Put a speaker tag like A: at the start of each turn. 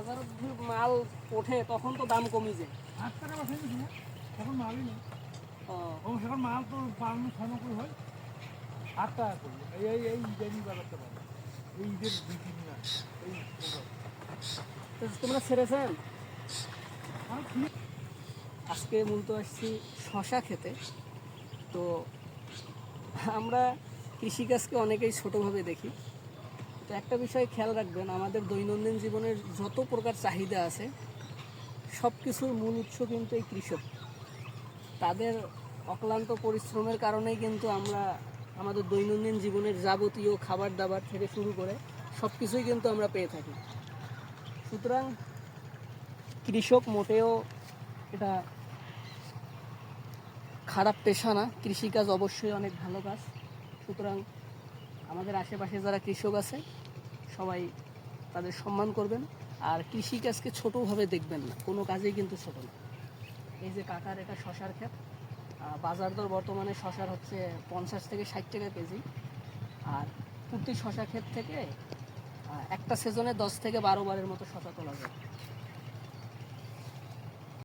A: বাজারে যদি মাল ওঠে তখন তো দাম কমে যায়।
B: 8 টাকা বসাই দিছি না, এখন মালই নেই।
A: ও
B: এখন মাল তো 5-6 করে হয়, 8 টাকা করে। এই ইদানি বাজারটা ভালো, এই ঈদের 2-3 মাস এই
A: তো তোমরা ছেড়েছেন?
B: আর কি
A: আজকে মূলত আসছি শশা খেতে। তো আমরা কৃষিকাজকে অনেকেই ছোটোভাবে দেখি। তো একটা বিষয় খেয়াল রাখবেন, আমাদের দৈনন্দিন জীবনের যত প্রকার চাহিদা আছে সব কিছুর মূল উৎস কিন্তু এই কৃষক। তাদের অক্লান্ত পরিশ্রমের কারণেই কিন্তু আমরা আমাদের দৈনন্দিন জীবনের যাবতীয় খাবার দাবার থেকে শুরু করে সব কিছুই কিন্তু আমরা পেয়ে থাকি। সুতরাং কৃষক মোটেও এটা খারাপ পেশা না, কৃষিকাজ অবশ্যই অনেক ভালো কাজ। সুতরাং আমাদের আশেপাশে যারা কৃষক আছে সবাই তাদের সম্মান করবেন, আর কৃষিকাজকে ছোটোভাবে দেখবেন না, কোনো কাজেই কিন্তু ছোটো না। এই যে কাকার এটা শশার ক্ষেত, বাজার দর বর্তমানে শশার হচ্ছে 50 থেকে 60 টাকা কেজি। আর প্রতি শশা ক্ষেত থেকে একটা সিজনে 10 থেকে 12 বারের মতো শশা তোলা যায়।